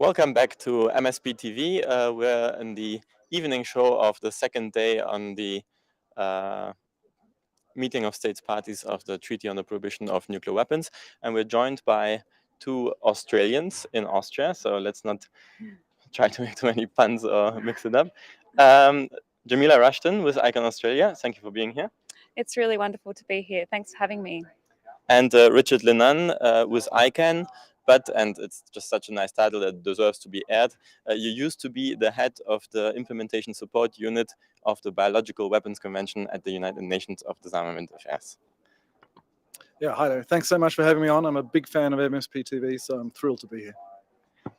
Welcome back to MSP TV. We're in the evening show of the second day on the meeting of states parties of the Treaty on the Prohibition of Nuclear Weapons. And we're joined by two Australians in Austria. So let's not try to make too many puns or mix it up. Jamila Rushton with ICANN Australia. Thank you for being here. It's really wonderful to be here. Thanks for having me. And Richard Linan with ICANN. And it's just such a nice title that deserves to be aired. You used to be the head of the Implementation Support Unit of the Biological Weapons Convention at the United Nations of Disarmament Affairs. Yeah, hi there. Thanks so much for having me on. I'm a big fan of MSP TV, so I'm thrilled to be here.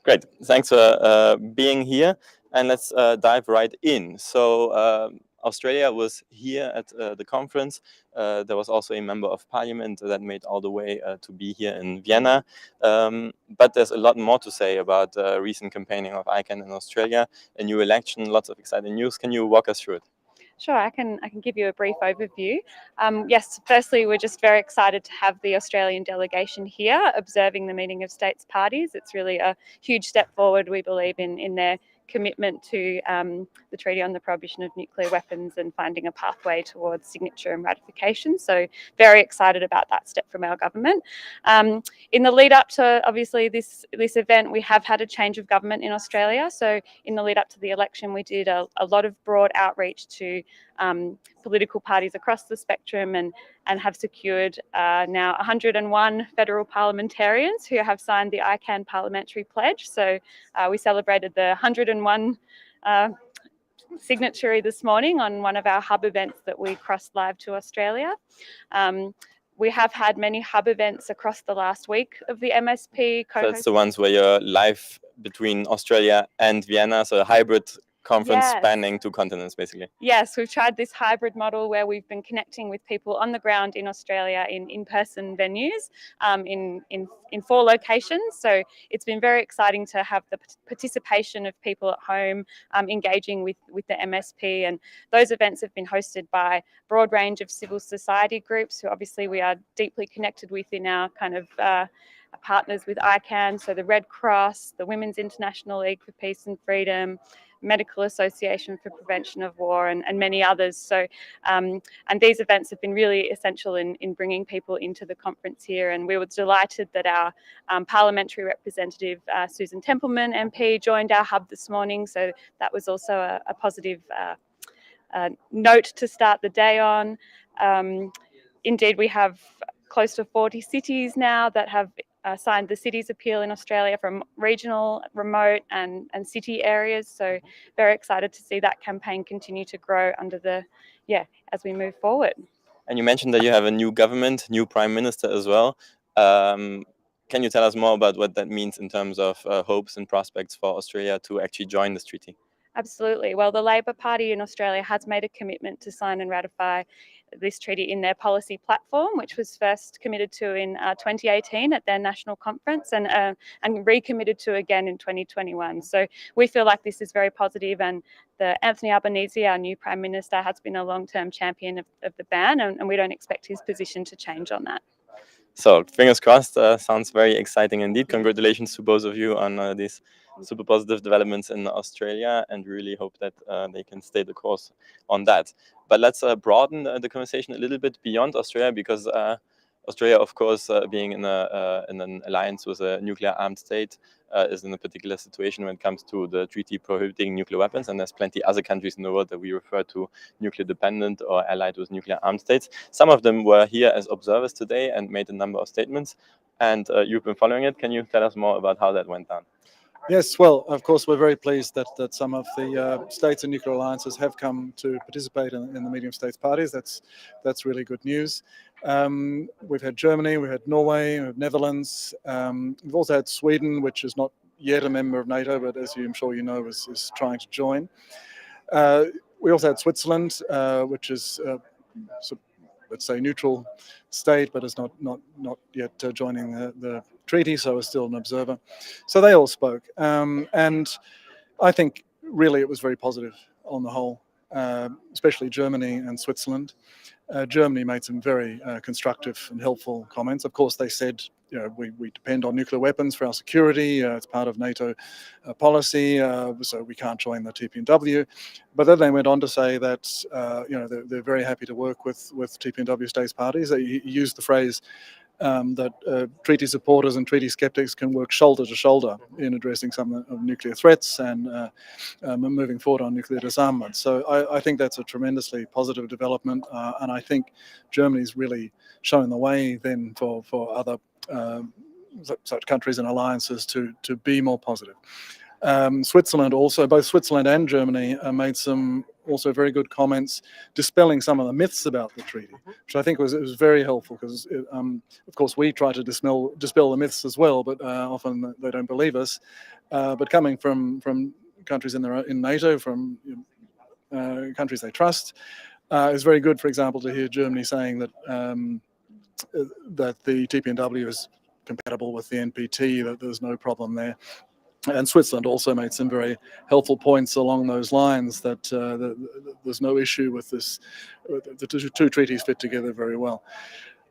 Great. Thanks for being here. And let's dive right in. So Australia was here at the conference. There was also a member of parliament that made all the way to be here in Vienna. But there's a lot more to say about recent campaigning of ICANN in Australia, a new election, lots of exciting news. Can you walk us through it? Sure, I can give you a brief overview. Yes, firstly, we're just very excited to have the Australian delegation here observing the meeting of states parties. It's really a huge step forward, we believe, in their commitment to the Treaty on the Prohibition of Nuclear Weapons and finding a pathway towards signature and ratification. So very excited about that step from our government. In the lead up to, obviously, this event, we have had a change of government in Australia. So in the lead up to the election, we did a lot of broad outreach to political parties across the spectrum and have secured now 101 federal parliamentarians who have signed the ICANN Parliamentary Pledge. So we celebrated the 101 signatory this morning on one of our hub events that we crossed live to Australia. We have had many hub events across the last week of the MSP. So that's the ones where you're live between Australia and Vienna, so a hybrid conference spanning two continents, basically. Yes, we've tried this hybrid model where we've been connecting with people on the ground in Australia in-person venues in 4 locations. So it's been very exciting to have the participation of people at home engaging with the MSP. And those events have been hosted by a broad range of civil society groups who obviously we are deeply connected with in our kind of partners with ICANN. So the Red Cross, the Women's International League for Peace and Freedom, Medical Association for Prevention of War, and many others. So, and these events have been really essential in bringing people into the conference here. And we were delighted that our parliamentary representative, Susan Templeman MP, joined our hub this morning. So that was also a positive note to start the day on. Indeed, we have close to 40 cities now that have signed the Cities Appeal in Australia from regional, remote and city areas. So very excited to see that campaign continue to grow as we move forward. And you mentioned that you have a new government, new Prime Minister as well. Can you tell us more about what that means in terms of hopes and prospects for Australia to actually join this treaty? Absolutely. Well, the Labor Party in Australia has made a commitment to sign and ratify this treaty in their policy platform, which was first committed to in 2018 at their national conference and recommitted to again in 2021. So we feel like this is very positive, and Anthony Albanese, our new Prime Minister, has been a long-term champion of the ban, and we don't expect his position to change on that. So fingers crossed, sounds very exciting indeed. Congratulations to both of you on these super positive developments in Australia, and really hope that they can stay the course on that. But let's broaden the conversation a little bit beyond Australia, because Australia, of course, being in an alliance with a nuclear armed state, is in a particular situation when it comes to the treaty prohibiting nuclear weapons. And there's plenty other countries in the world that we refer to nuclear dependent or allied with nuclear armed states. Some of them were here as observers today and made a number of statements. And you've been following it. Can you tell us more about how that went down? Yes, well, of course, we're very pleased that some of the states and nuclear alliances have come to participate in the meeting of states parties. That's really good news. We've had Germany, we've had Norway, we've had Netherlands. We've also had Sweden, which is not yet a member of NATO, but as I'm sure you know, is trying to join. We also had Switzerland, which is let's say neutral state, but is not yet joining the treaty, so is still an observer. So they all spoke, and I think really it was very positive on the whole, especially Germany and Switzerland. Germany made some very constructive and helpful comments. Of course, they said, we depend on nuclear weapons for our security. It's part of NATO policy, so we can't join the TPNW. But then they went on to say that they're very happy to work with TPNW states parties. They used the phrase that treaty supporters and treaty skeptics can work shoulder to shoulder in addressing some of nuclear threats and moving forward on nuclear disarmament. So I think that's a tremendously positive development, and I think Germany's really shown the way then for other such countries and alliances to be more positive. Switzerland also, both Switzerland and Germany made some also very good comments dispelling some of the myths about the treaty, which I think was very helpful because, of course, we try to dispel the myths as well, but often they don't believe us. But coming from countries in NATO, from countries they trust, is very good. For example, to hear Germany saying that the TPNW is compatible with the NPT, that there's no problem there. And Switzerland also made some very helpful points along those lines, that there's no issue with this. The two treaties fit together very well.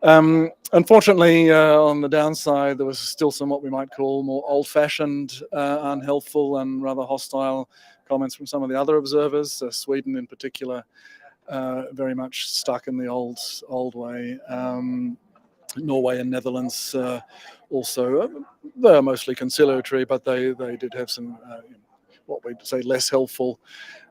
Unfortunately, on the downside, there was still some what we might call more old-fashioned, unhelpful and rather hostile comments from some of the other observers. Sweden in particular, very much stuck in the old way. Norway and Netherlands also, they are mostly conciliatory, but they did have some what we'd say less helpful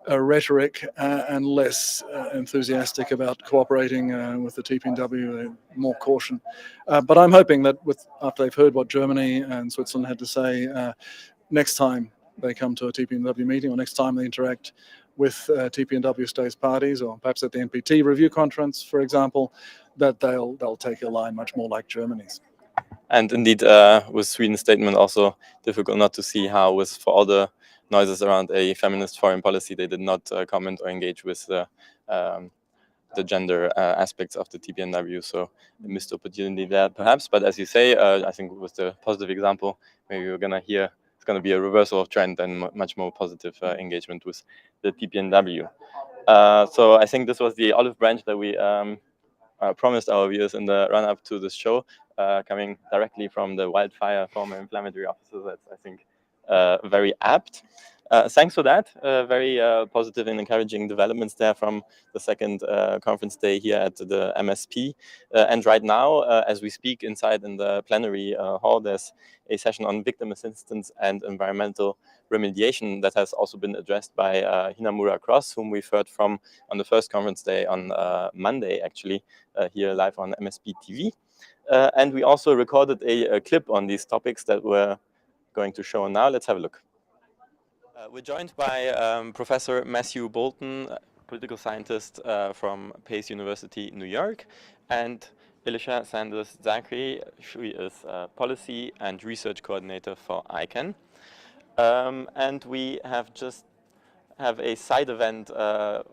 rhetoric and less enthusiastic about cooperating with the TPNW, more caution. But I'm hoping that after they've heard what Germany and Switzerland had to say, next time they come to a TPNW meeting or next time they interact with TPNW states parties, or perhaps at the NPT review conference, for example, that they'll take a line much more like Germany's. And indeed, with Sweden's statement, also difficult not to see how, for all the noises around a feminist foreign policy, they did not comment or engage with the gender aspects of the TPNW. So a missed opportunity there, perhaps. But as you say, I think with the positive example, maybe we're gonna hear it's going to be a reversal of trend and much more positive engagement with the TPNW. So I think this was the olive branch that we promised our viewers in the run-up to this show, coming directly from the wildfire former inflammatory officer. That's, I think, very apt. Thanks for that. Very positive and encouraging developments there from the second conference day here at the MSP. And right now, as we speak inside in the plenary hall, there's a session on victim assistance and environmental remediation that has also been addressed by Hinamura Cross, whom we've heard from on the first conference day on Monday, actually, here live on MSP TV. And we also recorded a clip on these topics that we're going to show now. Let's have a look. We're joined by Professor Matthew Bolton, political scientist from Pace University, New York, and Elisha Sanders Zachary. She is policy and research coordinator for ICANN. And we have a side event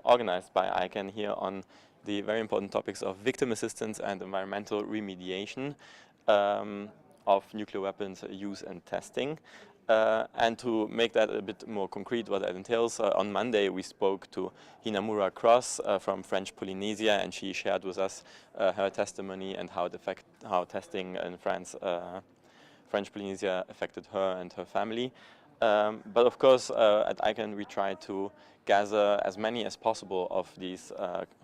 organized by ICANN here on the very important topics of victim assistance and environmental remediation of nuclear weapons use and testing. And to make that a bit more concrete, what that entails, on Monday we spoke to Hinamura Cross from French Polynesia, and she shared with us her testimony and how testing in French Polynesia affected her and her family. But of course, at ICANN we try to gather as many as possible of these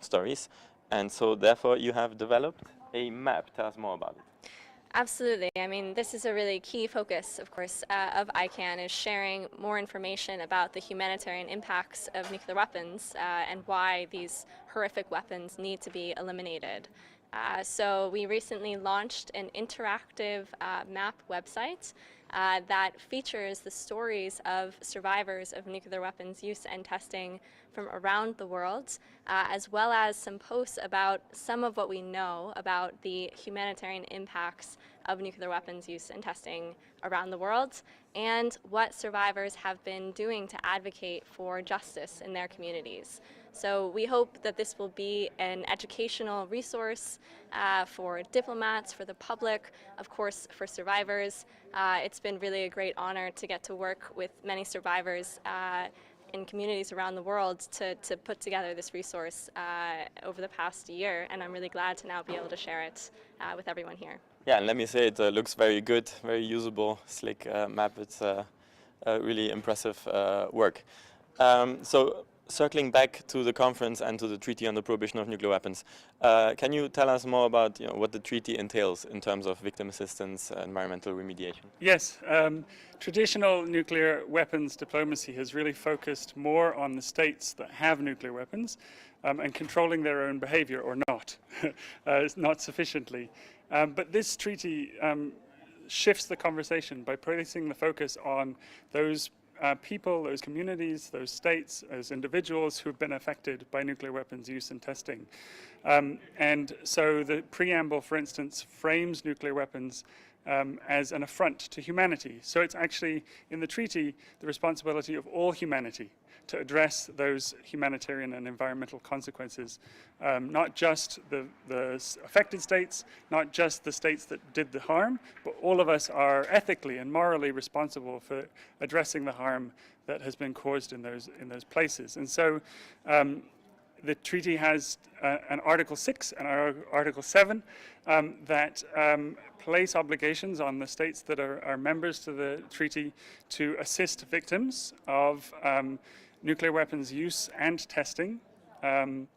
stories, and so therefore you have developed a map. Tell us more about it. Absolutely. I mean, this is a really key focus, of course, of ICANN, is sharing more information about the humanitarian impacts of nuclear weapons and why these horrific weapons need to be eliminated. So we recently launched an interactive map website that features the stories of survivors of nuclear weapons use and testing from around the world, as well as some posts about some of what we know about the humanitarian impacts of nuclear weapons use and testing around the world, and what survivors have been doing to advocate for justice in their communities. So we hope that this will be an educational resource for diplomats, for the public, of course for survivors. It's been really a great honor to get to work with many survivors in communities around the world to put together this resource over the past year, and I'm really glad to now be able to share it with everyone here. Yeah, and let me say it looks very good, very usable, slick map. It's really impressive work. So circling back to the conference and to the Treaty on the Prohibition of Nuclear Weapons, can you tell us more about what the treaty entails in terms of victim assistance, environmental remediation? Yes, traditional nuclear weapons diplomacy has really focused more on the states that have nuclear weapons and controlling their own behavior, or not sufficiently. But this treaty shifts the conversation by placing the focus on those people, those communities, those states, those individuals who have been affected by nuclear weapons use and testing. And so the preamble, for instance, frames nuclear weapons as an affront to humanity. So it's actually, in the treaty, the responsibility of all humanity to address those humanitarian and environmental consequences, not just the affected states, not just the states that did the harm, but all of us are ethically and morally responsible for addressing the harm that has been caused in those places. And so the treaty has an Article 6 and Article 7 that place obligations on the states that are members to the treaty to assist victims of nuclear weapons use and testing. And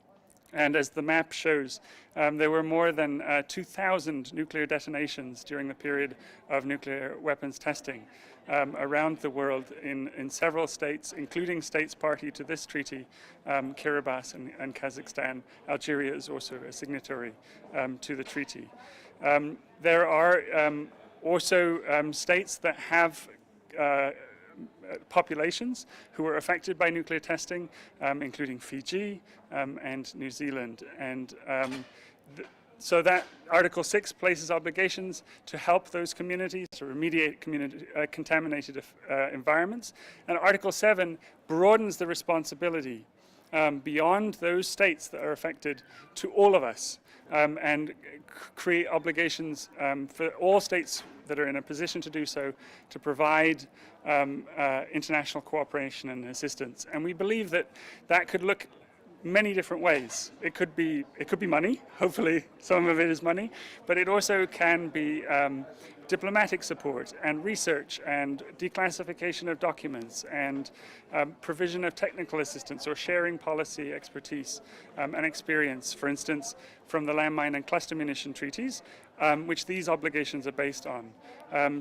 as the map shows, there were more than 2,000 nuclear detonations during the period of nuclear weapons testing around the world in several states, including states party to this treaty, Kiribati and Kazakhstan. Algeria is also a signatory to the treaty. There are also states that have populations who were affected by nuclear testing, including Fiji and New Zealand. And so that Article 6 places obligations to help those communities, to remediate contaminated environments. And Article 7 broadens the responsibility beyond those states that are affected to all of us, and create obligations for all states that are in a position to do so to provide international cooperation and assistance. And we believe that that could look many different ways. It could be money. Hopefully some of it is money, but it also can be diplomatic support and research and declassification of documents and provision of technical assistance or sharing policy expertise and experience, for instance, from the landmine and cluster munition treaties, which these obligations are based on.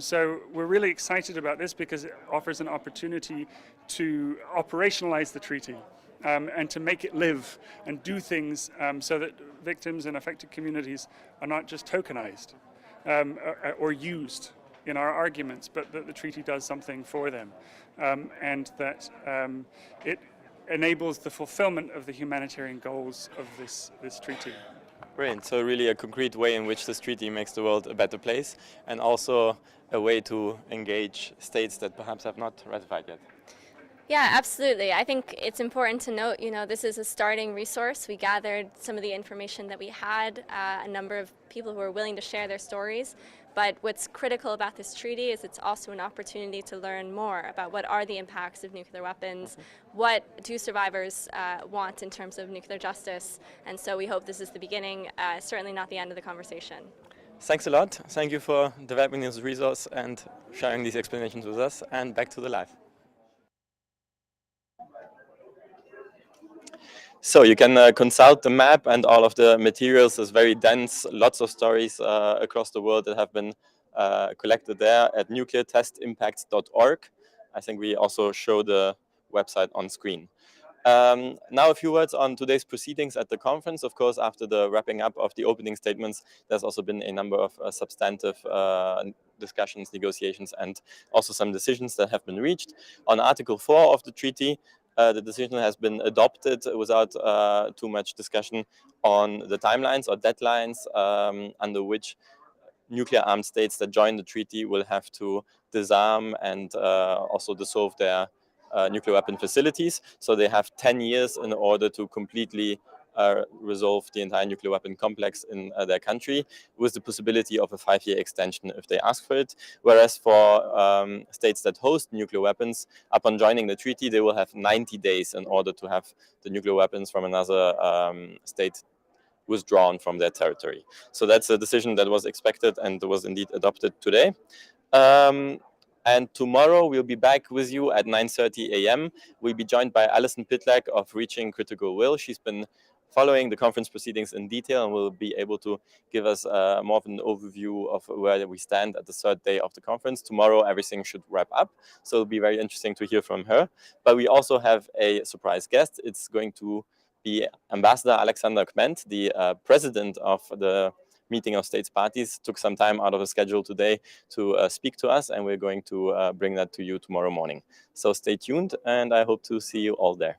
So we're really excited about this because it offers an opportunity to operationalize the treaty and to make it live and do things so that victims and affected communities are not just tokenized or used in our arguments, but that the treaty does something for them, and that it enables the fulfillment of the humanitarian goals of this treaty. Brilliant. So really a concrete way in which this treaty makes the world a better place, and also a way to engage states that perhaps have not ratified yet. Yeah, absolutely. I think it's important to note, this is a starting resource. We gathered some of the information that we had, a number of people who were willing to share their stories. But what's critical about this treaty is it's also an opportunity to learn more about what are the impacts of nuclear weapons, what do survivors want in terms of nuclear justice. And so we hope this is the beginning, certainly not the end of the conversation. Thanks a lot. Thank you for developing this resource and sharing these explanations with us. And back to the live. So you can consult the map and all of the materials. It's very dense, lots of stories across the world that have been collected there at nucleartestimpacts.org. I think we also show the website on screen. Now a few words on today's proceedings at the conference. Of course, after the wrapping up of the opening statements, there's also been a number of substantive discussions, negotiations, and also some decisions that have been reached. On Article 4 of the treaty, the decision has been adopted without too much discussion on the timelines or deadlines under which nuclear armed states that join the treaty will have to disarm and also dissolve their nuclear weapon facilities. So they have 10 years in order to completely resolve the entire nuclear weapon complex in their country, with the possibility of a 5-year extension if they ask for it. Whereas for states that host nuclear weapons, upon joining the treaty, they will have 90 days in order to have the nuclear weapons from another state withdrawn from their territory. So that's a decision that was expected and was indeed adopted today. And tomorrow we'll be back with you at 9:30 a.m. We'll be joined by Alison Pitlack of Reaching Critical Will. She's been following the conference proceedings in detail and will be able to give us more of an overview of where we stand at the third day of the conference. Tomorrow everything should wrap up, so it'll be very interesting to hear from her. But we also have a surprise guest. It's going to be Ambassador Alexander Kment, the president of the Meeting of States Parties, took some time out of his schedule today to speak to us, and we're going to bring that to you tomorrow morning. So stay tuned, and I hope to see you all there.